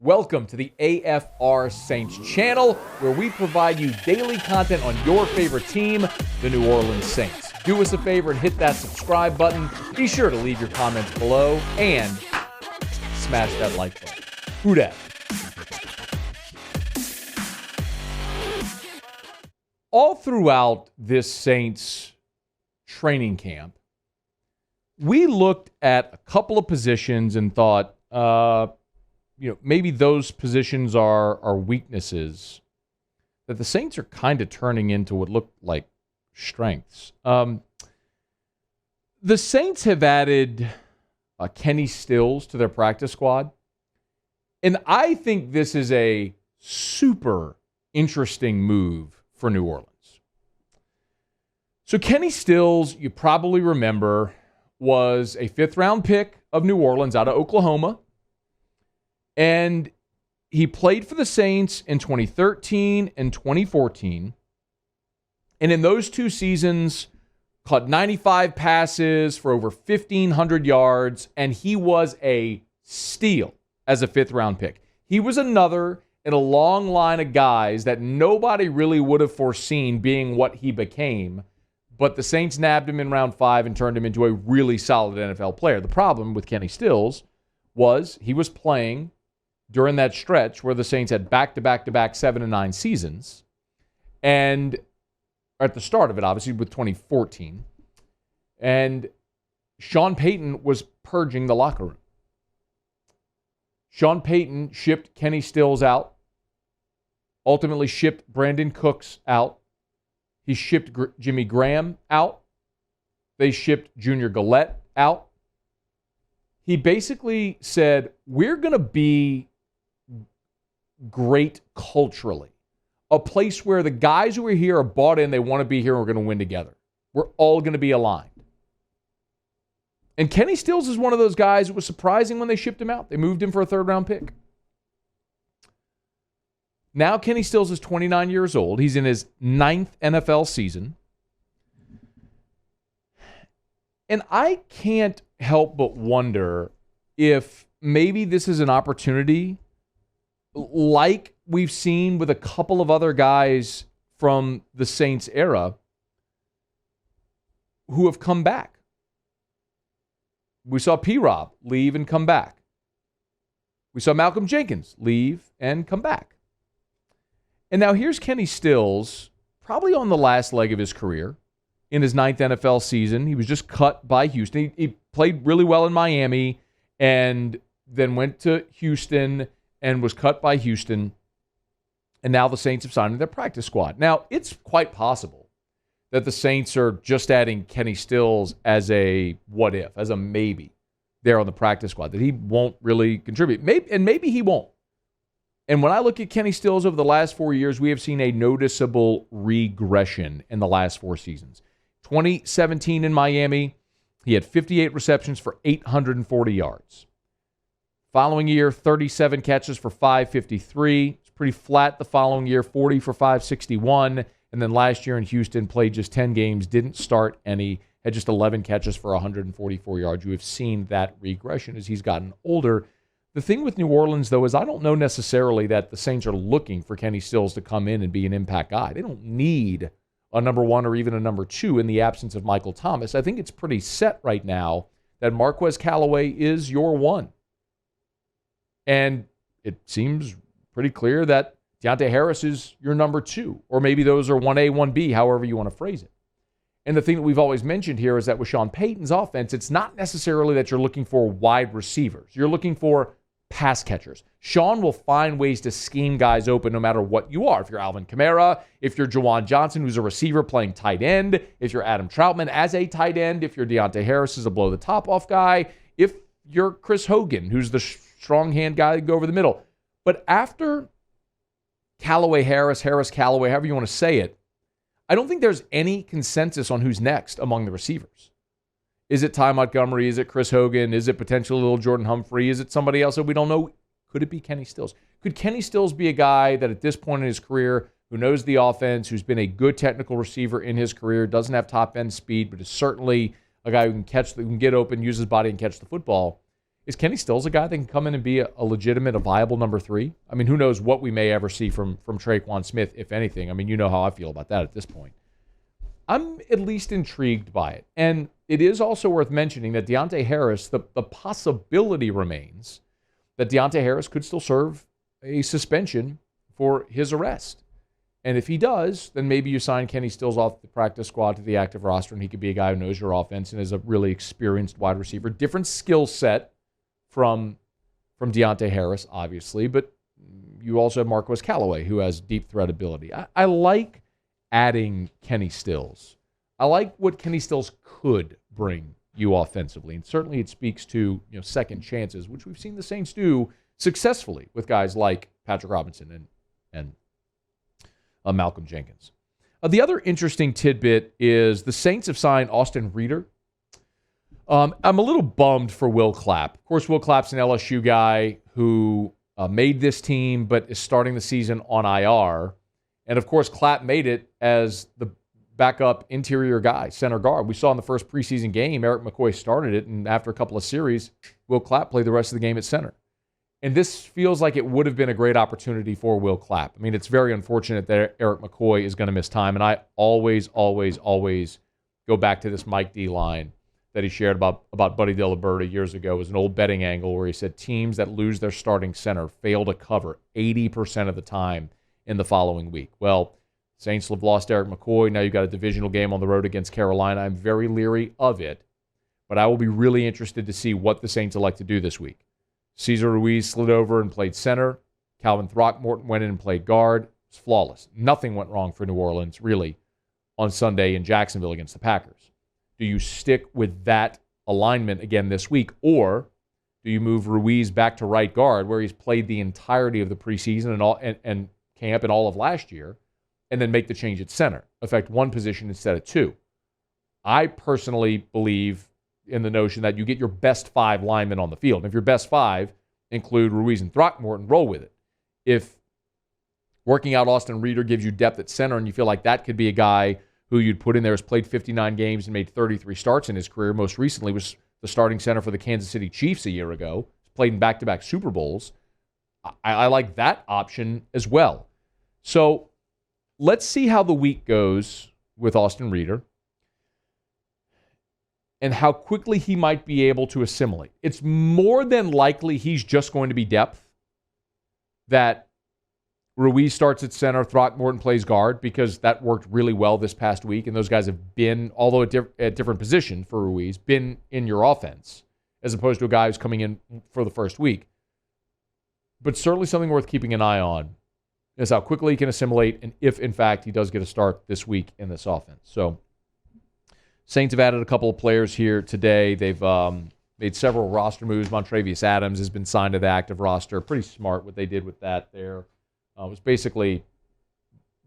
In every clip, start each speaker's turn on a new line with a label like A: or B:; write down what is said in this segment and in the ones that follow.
A: Welcome to the AFR Saints channel, where we provide you daily content on your favorite team, the New Orleans Saints. Do us a favor and hit that subscribe button. Be sure to leave your comments below and smash that like button. Who dat? All throughout this Saints training camp, we looked at a couple of positions and thought, maybe those positions are weaknesses that the Saints are kind of turning into what look like strengths. The Saints have added Kenny Stills to their practice squad, and I think this is a super interesting move for New Orleans. So Kenny Stills, you probably remember, was a fifth-round pick of New Orleans out of Oklahoma. And he played for the Saints in 2013 and 2014. And in those two seasons, caught 95 passes for over 1,500 yards. And he was a steal as a fifth-round pick. He was another in a long line of guys that nobody really would have foreseen being what he became. But the Saints nabbed him in round 5 and turned him into a really solid NFL player. The problem with Kenny Stills was he was playing during that stretch where the Saints had back-to-back-to-back 7-9 seasons, and at the start of it, obviously, with 2014, and Sean Payton was purging the locker room. Sean Payton shipped Kenny Stills out, ultimately shipped Brandon Cooks out. He shipped Jimmy Graham out. They shipped Junior Gillette out. He basically said, we're going to be great culturally. A place where the guys who are here are bought in, they want to be here, and we're going to win together. We're all going to be aligned. And Kenny Stills is one of those guys. It was surprising when they shipped him out. They moved him for a third-round pick. Now Kenny Stills is 29 years old. He's in his 9th NFL season. And I can't help but wonder if maybe this is an opportunity, like we've seen with a couple of other guys from the Saints era who have come back. We saw P-Rob leave and come back. We saw Malcolm Jenkins leave and come back. And now here's Kenny Stills, probably on the last leg of his career, in his 9th NFL season. He was just cut by Houston. He played really well in Miami and then went to Houston and was cut by Houston. And now the Saints have signed in their practice squad. Now, it's quite possible that the Saints are just adding Kenny Stills as a what if, as a maybe there on the practice squad, that he won't really contribute. Maybe he won't. And when I look at Kenny Stills over the last 4 years, we have seen a noticeable regression in the last 4 seasons. 2017 in Miami, he had 58 receptions for 840 yards. Following year, 37 catches for 553. It's pretty flat the following year, 40 for 561. And then last year in Houston, played just 10 games, didn't start any, had just 11 catches for 144 yards. You have seen that regression as he's gotten older. The thing with New Orleans, though, is I don't know necessarily that the Saints are looking for Kenny Stills to come in and be an impact guy. They don't need a number 1 or even a number 2 in the absence of Michael Thomas. I think it's pretty set right now that Marquez Callaway is your 1. And it seems pretty clear that Deontay Harris is your number 2. Or maybe those are 1A, 1B, however you want to phrase it. And the thing that we've always mentioned here is that with Sean Payton's offense, it's not necessarily that you're looking for wide receivers. You're looking for pass catchers. Sean will find ways to scheme guys open no matter what you are. If you're Alvin Kamara, if you're Jawan Johnson, who's a receiver playing tight end, if you're Adam Troutman as a tight end, if you're Deontay Harris as a blow-the-top-off guy, if you're Chris Hogan, who's the strong hand guy to go over the middle. But after Callaway Harris, Harris Callaway, however you want to say it, I don't think there's any consensus on who's next among the receivers. Is it Ty Montgomery? Is it Chris Hogan? Is it potentially little Jordan Humphrey? Is it somebody else that we don't know? Could it be Kenny Stills? Could Kenny Stills be a guy that at this point in his career, who knows the offense, who's been a good technical receiver in his career, doesn't have top-end speed, but is certainly a guy who can get open, use his body, and catch the football? Is Kenny Stills a guy that can come in and be a legitimate, a viable number 3? I mean, who knows what we may ever see from Tre'Quan Smith, if anything. I mean, you know how I feel about that at this point. I'm at least intrigued by it. And it is also worth mentioning that Deontay Harris, the possibility remains that Deontay Harris could still serve a suspension for his arrest. And if he does, then maybe you sign Kenny Stills off the practice squad to the active roster, and he could be a guy who knows your offense and is a really experienced wide receiver. Different skill set from Deontay Harris, obviously, but you also have Marquez Callaway, who has deep threat ability. I like adding Kenny Stills. I like what Kenny Stills could bring you offensively, and certainly it speaks to second chances, which we've seen the Saints do successfully with guys like Patrick Robinson and Malcolm Jenkins. The other interesting tidbit is the Saints have signed Austin Reiter. I'm a little bummed for Will Clapp. Of course, Will Clapp's an LSU guy who made this team but is starting the season on IR. And, of course, Clapp made it as the backup interior guy, center guard. We saw in the first preseason game, Erik McCoy started it, and after a couple of series, Will Clapp played the rest of the game at center. And this feels like it would have been a great opportunity for Will Clapp. I mean, it's very unfortunate that Erik McCoy is going to miss time. And I always go back to this Mike D line that he shared about Buddy Diliberta years ago. It was an old betting angle where he said teams that lose their starting center fail to cover 80% of the time in the following week. Well, Saints have lost Erik McCoy. Now you've got a divisional game on the road against Carolina. I'm very leery of it, but I will be really interested to see what the Saints elect to do this week. Cesar Ruiz slid over and played center. Calvin Throckmorton went in and played guard. It was flawless. Nothing went wrong for New Orleans, really, on Sunday in Jacksonville against the Packers. Do you stick with that alignment again this week, or do you move Ruiz back to right guard, where he's played the entirety of the preseason and camp and all of last year, and then make the change at center, affect one position instead of two? I personally believe in the notion that you get your best 5 linemen on the field. And if your best 5 include Ruiz and Throckmorton, roll with it. If working out Austin Reiter gives you depth at center and you feel like that could be a guy who you'd put in there, has played 59 games and made 33 starts in his career, most recently was the starting center for the Kansas City Chiefs a year ago, played in back-to-back Super Bowls, I like that option as well. So let's see how the week goes with Austin Reiter and how quickly he might be able to assimilate. It's more than likely he's just going to be depth, that Ruiz starts at center, Throckmorton plays guard, because that worked really well this past week, and those guys have been, although at different position for Ruiz, been in your offense, as opposed to a guy who's coming in for the first week. But certainly something worth keeping an eye on is how quickly he can assimilate, and if, in fact, he does get a start this week in this offense. So Saints have added a couple of players here today. They've made several roster moves. Montravius Adams has been signed to the active roster. Pretty smart what they did with that there. It was basically,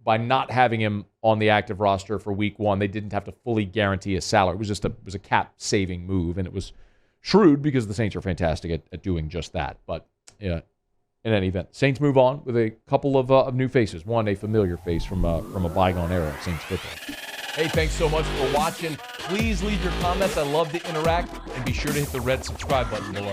A: by not having him on the active roster for week 1, they didn't have to fully guarantee his salary. It was just a cap-saving move, and it was shrewd because the Saints are fantastic at doing just that. But yeah, in any event, Saints move on with a couple of new faces. One, a familiar face from a bygone era of Saints football. Hey, thanks so much for watching. Please leave your comments. I love to interact. And be sure to hit the red subscribe button below.